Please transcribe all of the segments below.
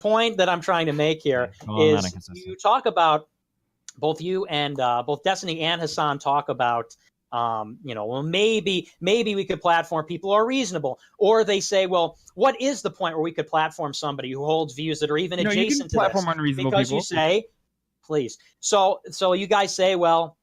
point that I'm trying to make here is you talk about both you and both Destiny and Hussan talk about, well, maybe we could platform people who are reasonable, or they say, well, what is the point where we could platform somebody who holds views that are even adjacent to this? Unreasonable because people. You say, please. So you guys say, well,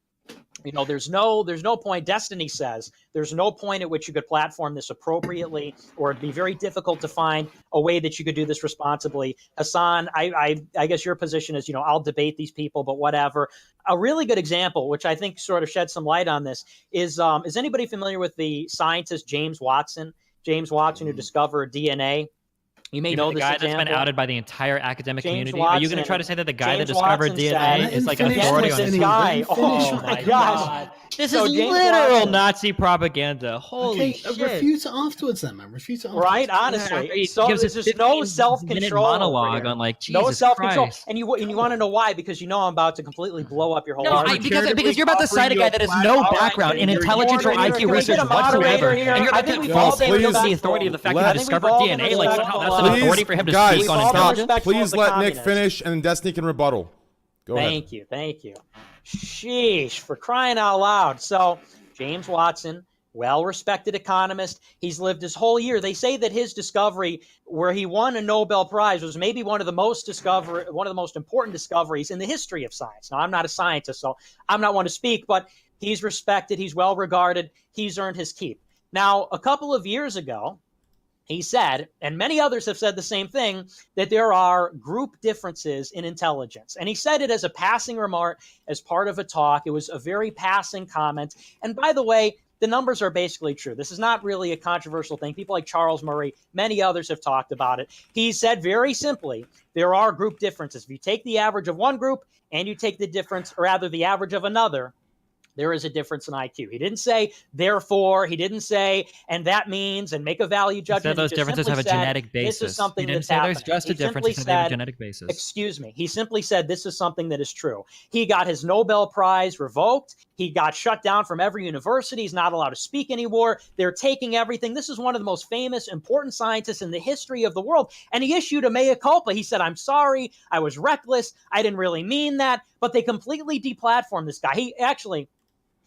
there's no point. Destiny says there's no point at which you could platform this appropriately, or it'd be very difficult to find a way that you could do this responsibly. Hussan, I guess your position is, I'll debate these people, but whatever. A really good example, which I think sort of sheds some light on this, is anybody familiar with the scientist James Watson? James Watson, who discovered DNA. You may know the this guy example. that's been outed by the entire academic community. Watson, Are you going to try to say that the guy James that discovered Watson DNA is like an authority on this his guy? Oh my gosh! This is literal Nazi propaganda. Holy shit! Refute it afterwards, then, man. Refute it afterwards. Right? Honestly, Yeah, so there's just no self-control. Monologue on like Jesus no self-control, Christ. and you want to know why? Because I'm about to completely blow up your whole. Because you're about to cite a guy that has no background in intelligence or IQ research whatsoever, and you're about to false the authority of the fact that he discovered DNA. Like somehow that's an authority for him to speak on intelligence. Please let Nick finish, and Destiny can rebuttal. Go ahead. Thank you. Sheesh, for crying out loud. So, James Watson, well-respected economist. He's lived his whole year. They say that his discovery, where he won a Nobel Prize, was maybe one of the most important discoveries in the history of science. Now, I'm not a scientist, so I'm not one to speak, but he's respected, he's well-regarded, he's earned his keep. Now, a couple of years ago, he said, and many others have said the same thing, that there are group differences in intelligence. And he said it as a passing remark, as part of a talk. It was a very passing comment. And by the way, the numbers are basically true. This is not really a controversial thing. People like Charles Murray, many others have talked about it. He said very simply, there are group differences. If you take the average of one group and you take the difference, or rather the average of another, there is a difference in IQ. He didn't say, therefore, he didn't say, and that means, and make a value judgment. He said those differences have a genetic basis. This is something he didn't that's say there's just a difference, he said they have a genetic basis. Excuse me. He simply said this is something that is true. He got his Nobel Prize revoked. He got shut down from every university. He's not allowed to speak anymore. They're taking everything. This is one of the most famous, important scientists in the history of the world. And he issued a mea culpa. He said, I'm sorry. I was reckless. I didn't really mean that. But they completely deplatformed this guy. He actually...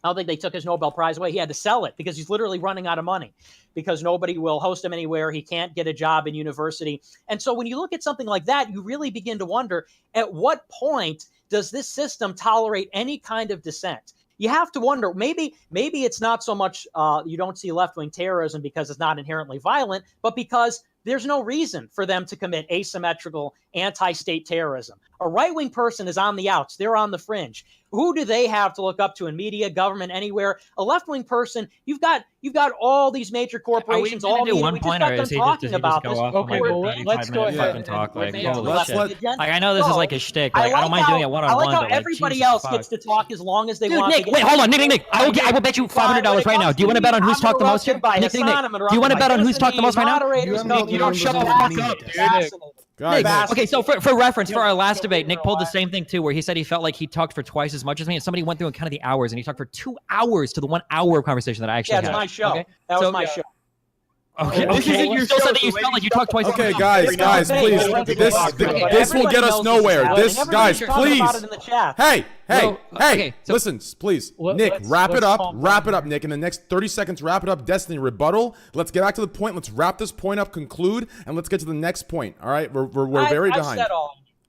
I don't think they took his Nobel Prize away. He had to sell it because he's literally running out of money because nobody will host him anywhere. He can't get a job in university. And so when you look at something like that, you really begin to wonder, at what point does this system tolerate any kind of dissent? You have to wonder, maybe it's not so much you don't see left-wing terrorism because it's not inherently violent, but because there's no reason for them to commit asymmetrical anti-state terrorism. A right-wing person is on the outs. They're on the fringe. Who do they have to look up to in media, government, anywhere? A left-wing person, you've got all these major corporations. Are we going to do one point, or is he just go off? Okay, well, let's go ahead and talk. Like, let's like, I know this is like a shtick. Like, I don't mind doing it one-on-one. I like how everybody else gets to talk as long as they want. Nick, wait, hold on, Nick. I will bet you $500 right now. Do you want to bet on who's talked the most? Nick, do you want to bet on who's talked the most right now? You don't shut the fuck up, dude. Guys, okay, so for reference, for our last debate, Nick pulled the same thing too, where he said he felt like he talked for twice as much as me, and somebody went through and counted the hours, and he talked for 2 hours to the 1 hour of conversation that I actually had. Yeah, it's my show. Okay? That was my show. Okay. You still said that you felt like you talked twice. Okay, guys, please. This will get us nowhere. Guys, please. Hey. Listen, please. Nick, wrap it up, Nick. In the next 30 seconds, wrap it up. Destiny, rebuttal. Let's get back to the point. Let's wrap this point up, conclude, and let's get to the next point. All right? We're very behind.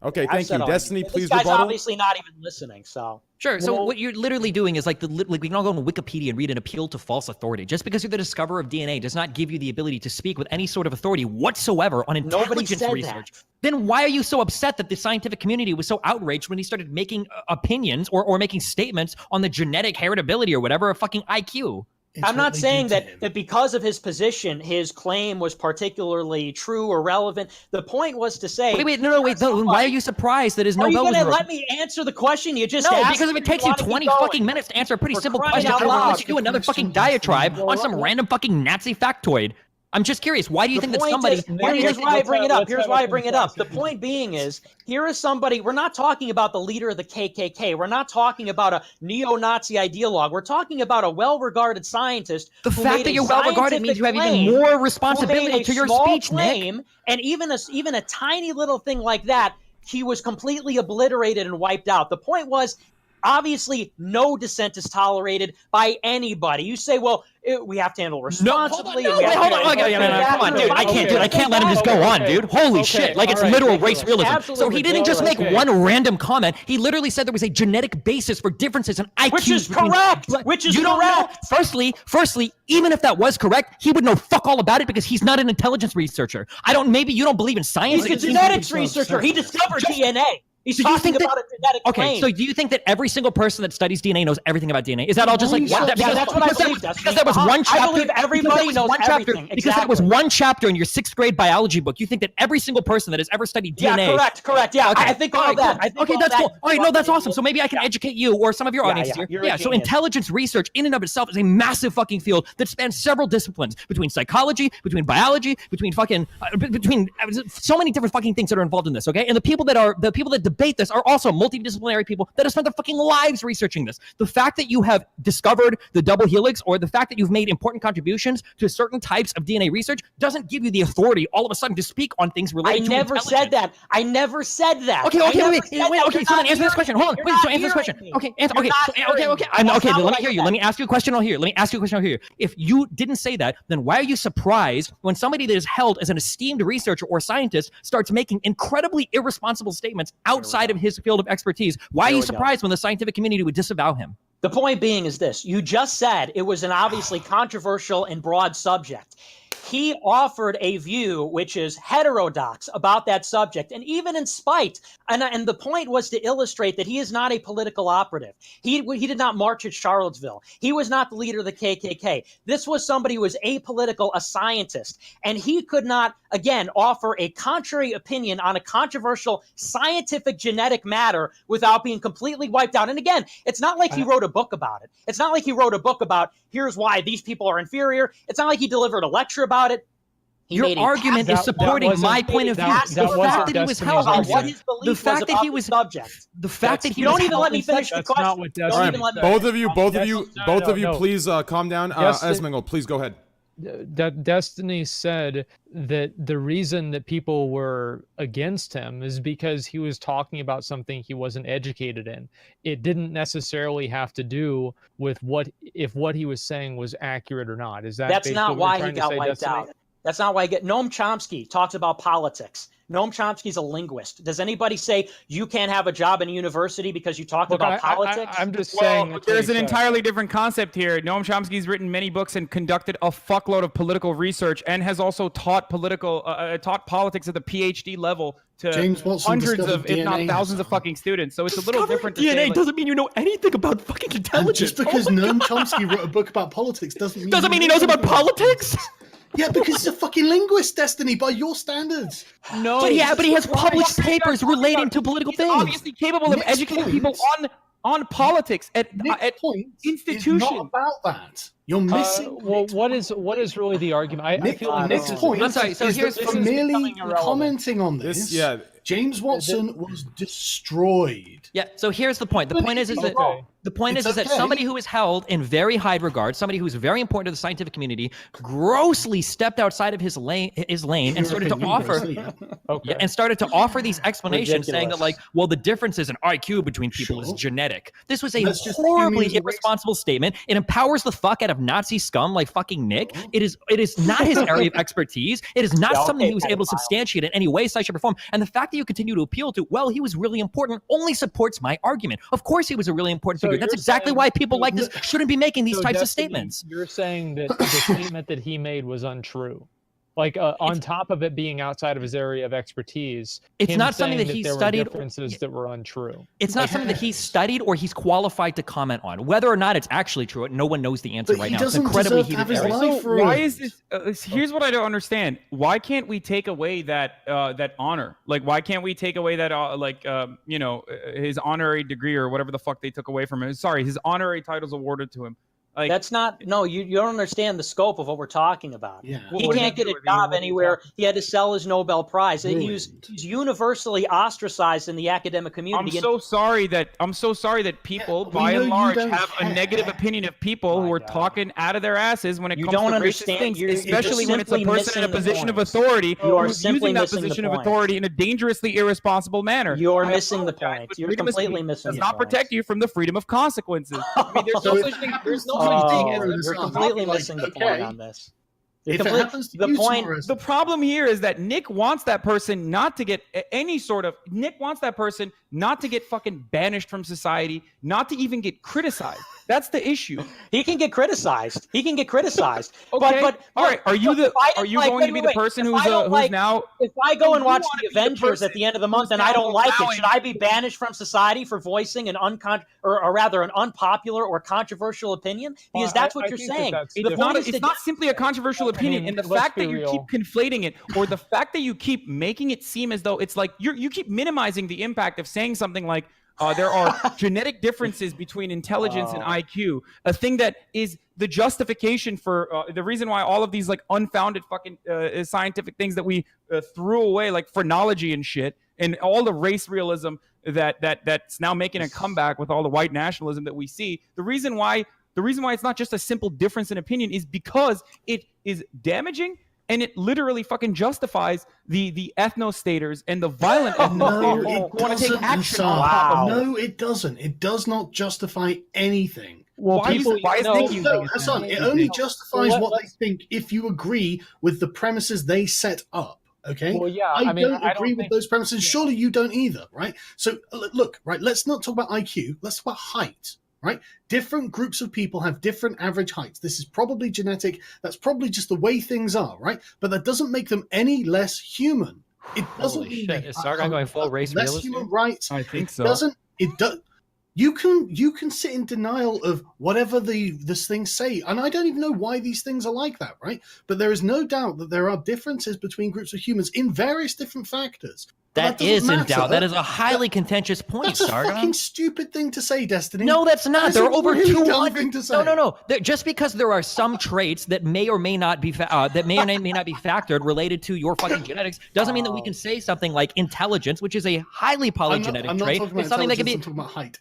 Okay, thank you. Destiny, please rebuttal. This guy's obviously not even listening, so. Sure. So what you're literally doing is like we can all go on Wikipedia and read an appeal to false authority. Just because you're the discoverer of DNA does not give you the ability to speak with any sort of authority whatsoever on intelligence research. Then why are you so upset that the scientific community was so outraged when he started making opinions or making statements on the genetic heritability or whatever of fucking IQ? I'm not saying that because of his position, his claim was particularly true or relevant. The point was to say... Wait, no, why are you surprised that his Nobel was... Are you going to let me answer the question you just asked? No, because if it takes you 20 fucking minutes to answer a pretty simple question, I won't let you do another fucking diatribe on some random fucking Nazi factoid. I'm just curious. Why do you think that somebody? Here's why I bring it up. Here's why I bring it up. The point being is, here is somebody. We're not talking about the leader of the KKK. We're not talking about a neo-Nazi ideologue. We're talking about a well-regarded scientist. The fact that you're well-regarded means you have even more responsibility to your speech, Nick. And even a tiny little thing like that, he was completely obliterated and wiped out. The point was, obviously, no dissent is tolerated by anybody. You say, well, we have to handle responsibly. Hold on, come on, dude. I can't let him just go on, dude. Holy shit. Like, it's literal race realism. So he didn't just make one random comment. He literally said there was a genetic basis for differences in IQ. Which is correct. Which is correct. Firstly, even if that was correct, he would know fuck all about it because he's not an intelligence researcher. Maybe you don't believe in science. He's a genetics researcher. He discovered DNA. He's talking about a genetic claim. So do you think that every single person that studies DNA knows everything about DNA? Is that all just like that's what I believe? Because that was one chapter. I believe everybody knows everything. Because that was one chapter in your 6th grade biology book. You think that every single person that has ever studied DNA? Yeah, correct. Yeah, okay. I think all that. Okay, that's cool. All right, no, that's awesome. So maybe I can educate you or some of your audience here. Yeah. So intelligence research in and of itself is a massive fucking field that spans several disciplines between psychology, between biology, between so many different fucking things that are involved in this. Okay, and the people that debate this are also multidisciplinary people that have spent their fucking lives researching this. The fact that you have discovered the double helix or the fact that you've made important contributions to certain types of DNA research doesn't give you the authority all of a sudden to speak on things related to intelligence. I never said that. Okay, so then answer this question. Hold on. Wait, so answer this question. Okay. Let me hear you. Let me ask you a question over here. If you didn't say that, then why are you surprised when somebody that is held as an esteemed researcher or scientist starts making incredibly irresponsible statements outside of his field of expertise? Why are you surprised when the scientific community would disavow him? The point being is this. You just said it was an obviously controversial and broad subject. He offered a view which is heterodox about that subject, and even in spite, and the point was to illustrate that he is not a political operative. He did not march at Charlottesville. He was not the leader of the KKK. This was somebody who was apolitical, a scientist, and he could not, again, offer a contrary opinion on a controversial scientific genetic matter without being completely wiped out. And again, it's not like he wrote a book about it. It's not like he wrote a book about here's why these people are inferior. It's not like he delivered a lecture about it. Your argument is supporting my point of view. The fact that he was held on the fact that he was subject. The fact that he don't even let me finish the question. Both of you, please calm down. Esmengel, please go ahead. Destiny said that the reason that people were against him is because he was talking about something he wasn't educated in. It didn't necessarily have to do with what he was saying was accurate or not. That's not why he got wiped out. That's not why I get. Noam Chomsky talks about politics. Noam Chomsky's a linguist. Does anybody say you can't have a job in a university because you talked about politics? I'm just saying. There's an entirely different concept here. Noam Chomsky's written many books and conducted a fuckload of political research and has also taught politics at the PhD level to hundreds of, if not thousands of fucking students. So it's a little different. DNA doesn't mean you know anything about fucking intelligence. And just because Noam Chomsky wrote a book about politics doesn't mean he knows about politics. Yeah, because he's a fucking linguist, Destiny, by your standards. No, but he has published papers relating to political things. He's obviously capable of educating people on politics at institutions. It's not about that. You're missing. What is really the argument? I feel like Nick's point. I'm sorry. So here's for merely commenting on this. James Watson was destroyed. Yeah. So here's the point. The point is that somebody who is held in very high regard, somebody who is very important to the scientific community, grossly stepped outside of his lane and started to offer these explanations, saying that the differences in IQ between people is genetic. This was a horribly irresponsible statement. It empowers the fuck out of Nazi scum like fucking Nick. It is not his area of expertise. It is not something he was able to substantiate in any way, shape, or form. And the fact that you continue to appeal to, he was really important, only supports my argument. Of course, he was a really important figure. That's exactly why people like this shouldn't be making these types of statements. You're saying that the statement that he made was untrue. On top of it being outside of his area of expertise, it's not something that he studied. Differences that were untrue. It's not something that he studied or he's qualified to comment on. Whether or not it's actually true, no one knows the answer right now. It's incredibly heated. So why is this? Here's what I don't understand. Why can't we take away that honor? Why can't we take away that his honorary degree or whatever the fuck they took away from him? Sorry, his honorary titles awarded to him. Like, that's not, no, you don't understand the scope of what we're talking about. Yeah. He can't get a job anywhere. He had to sell his Nobel Prize. He's universally ostracized in the academic community. I'm so sorry that people, by and large, have a negative opinion of people who are talking out of their asses when it comes to racist things, especially when it's a person in a position of authority who's using that position of authority in a dangerously irresponsible manner. You're missing the point. You're completely missing the point. Does not protect you from the freedom of consequences. I mean, there's no such thing. There's no such thing as you're completely missing the point on this. If it happens to you tomorrow, the problem here is that Nick wants that person not to get fucking banished from society, not to even get criticized. That's the issue. He can get criticized. Okay. But all right. Are you going to be the person who's now? If I go and watch the Avengers at the end of the month and I don't like it, should I be banished from society for voicing an unpopular or controversial opinion? Because that's what you're saying. It's not simply a controversial opinion, and the fact that you keep conflating it, or the fact that you keep making it seem as though it's like you keep minimizing the impact of saying something like there are genetic differences between intelligence and IQ, a thing that is the justification for the reason why all of these like unfounded fucking scientific things that we threw away, like phrenology and shit, and all the race realism that's now making a comeback with all the white nationalism that we see. The reason why it's not just a simple difference in opinion is because it is damaging. And it literally fucking justifies the ethno-staters and the violent ethno-staters who want to take action on top of No, it doesn't. It does not justify anything. Well, Hussan, it only justifies what they think if you agree with the premises they set up. Okay. Well, yeah. I don't agree with those premises. Surely you don't either, right? So look, right. Let's not talk about IQ. Let's talk about height. Right? Different groups of people have different average heights. This is probably genetic. That's probably just the way things are, right? But that doesn't make them any less human. It doesn't mean is Sargon going full race less realism? human rights. I think so. It does. You can sit in denial of whatever this things say, and I don't even know why these things are like that, right? But there is no doubt that there are differences between groups of humans in various different factors. That is in doubt. That is a highly contentious point, That's a Sargon. fucking stupid thing to say, Destiny. No, that's not. There are over 200. No. Just because there are some traits that may or may not be factored related to your fucking genetics doesn't mean that we can say something like intelligence, which is a highly polygenetic trait. It's something that can be. I'm talking about height.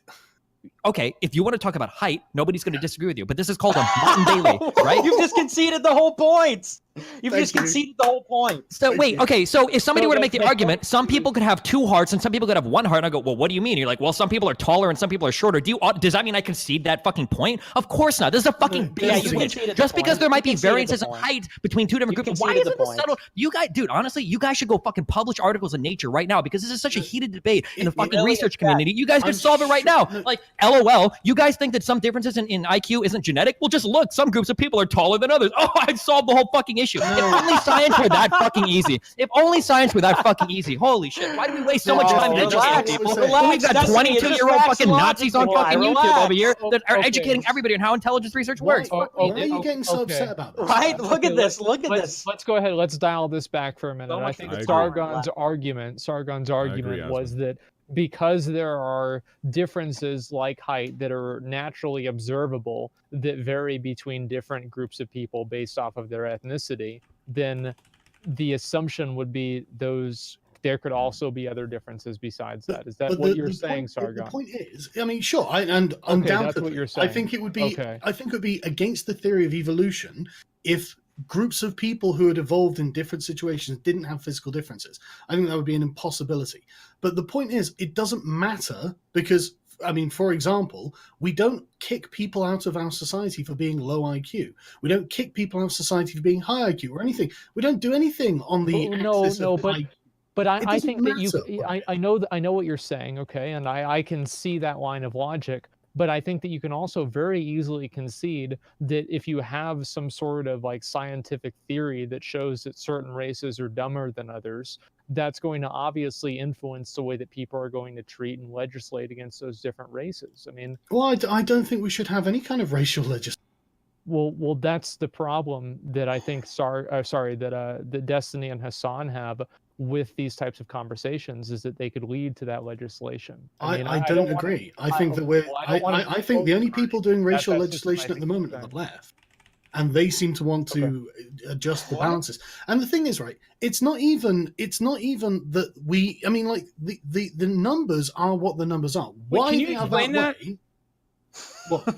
Okay, if you want to talk about height, nobody's going to disagree with you. But this is called a Martin Bailey, right? You've just conceded the whole point. Conceded the whole point. So wait, okay. So if somebody were to make the argument, some people could have two hearts and some people could have one heart, and I go, well, what do you mean? And you're like, well, some people are taller and some people are shorter. Does that mean I concede that fucking point? Of course not. This is a fucking business. Just because there might be variances in height between two different groups, why isn't this settled? You guys, dude, honestly, you guys should go fucking publish articles in Nature right now because this is such a heated debate in the fucking research community. You guys could solve it right now. Like, LOL, you guys think that some differences in IQ isn't genetic? Well, just look, some groups of people are taller than others. Oh, I'd solve the whole fucking issue. If only science were that fucking easy. Holy shit. Why do we waste so much time educating people? We've got 22-year-old fucking Nazis on fucking YouTube over here that are educating everybody on how intelligence research works. Why are you getting so upset about this? Right? Look at this. Let's go ahead. Let's dial this back for a minute. I think Sargon's argument was that because there are differences like height that are naturally observable that vary between different groups of people based off of their ethnicity, then the assumption would be there could also be other differences besides that. Is that what you're saying, Sargon? The point is, I mean, sure, undoubtedly, that's what you're saying. I think it would be against the theory of evolution if groups of people who had evolved in different situations didn't have physical differences. I think that would be an impossibility. But the point is, it doesn't matter because, I mean, for example, we don't kick people out of our society for being low IQ. We don't kick people out of society for being high IQ or anything. We don't do anything on the axis of IQ. But I think that I know what you're saying, okay, and I can see that line of logic. But I think that you can also very easily concede that if you have some sort of like scientific theory that shows that certain races are dumber than others, that's going to obviously influence the way that people are going to treat and legislate against those different races. I mean, well, I don't think we should have any kind of racial legislation. Well, that's the problem that I think. That Destiny and Hussan have with these types of conversations is that they could lead to that legislation. I don't agree. I think I think the only people doing racial legislation at the moment are the left. And they seem to want to adjust the balances. And the thing is, right, it's not even that we, I mean, like the numbers are what the numbers are. Why can you explain that? What?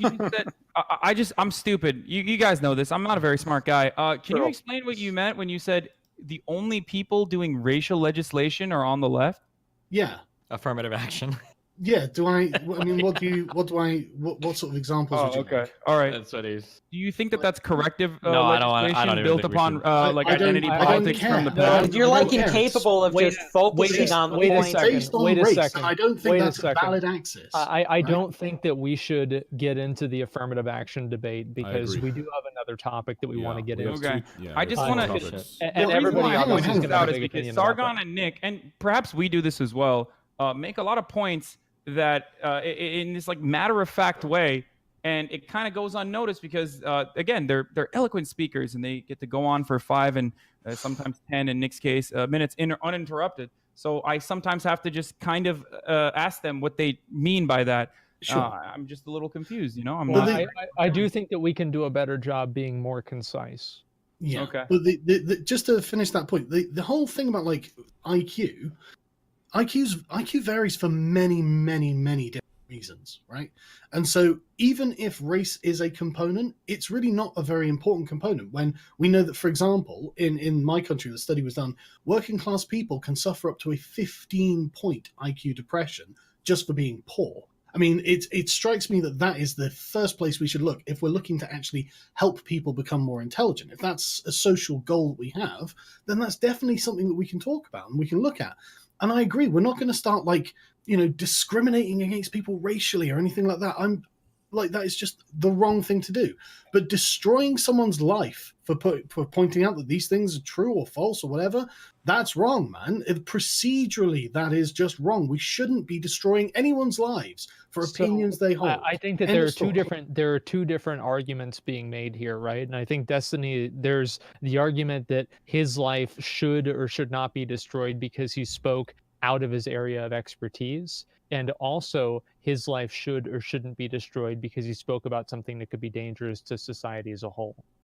I'm stupid. You guys know this. I'm not a very smart guy. Can you explain what you meant when you said the only people doing racial legislation are on the left? Yeah. Affirmative action. Yeah. I mean, what sort of examples would you make? All right. That's what he's. Do you think that that's corrective No, legislation built upon like identity politics from the past? You're like incapable of just focusing on the point. Based on race, I don't think that's a valid axis. I don't think that we should get into the affirmative action debate because we do have another topic that we want to get into. Okay. I just want to. And everybody else is out is because Sargon and Nick, and perhaps we do this as well, make a lot of points that in this like matter-of-fact way, and it kind of goes unnoticed because again they're eloquent speakers and they get to go on for 5 and sometimes 10 in Nick's case minutes uninterrupted. So I sometimes have to just kind of ask them what they mean by that. Sure. I'm just a little confused, you know. I do think that we can do a better job being more concise. Yeah. Okay. But just to finish that point, the whole thing about like IQ varies for many, many, many different reasons, right? And so even if race is a component, it's really not a very important component when we know that, for example, in my country, the study was done, working class people can suffer up to a 15-point IQ depression just for being poor. I mean, it strikes me that is the first place we should look if we're looking to actually help people become more intelligent. If that's a social goal that we have, then that's definitely something that we can talk about and we can look at. And I agree, we're not going to start discriminating against people racially or anything like that. I'm like, that is just the wrong thing to do. But destroying someone's life for pointing out that these things are true or false or whatever, that's wrong, man. Procedurally, that is just wrong. We shouldn't be destroying anyone's lives for opinions they hold. I think that there are two different arguments being made here, right? And I think Destiny, there's the argument that his life should or should not be destroyed because he spoke out of his area of expertise, and also his life should or shouldn't be destroyed because he spoke about something that could be dangerous to society as a whole.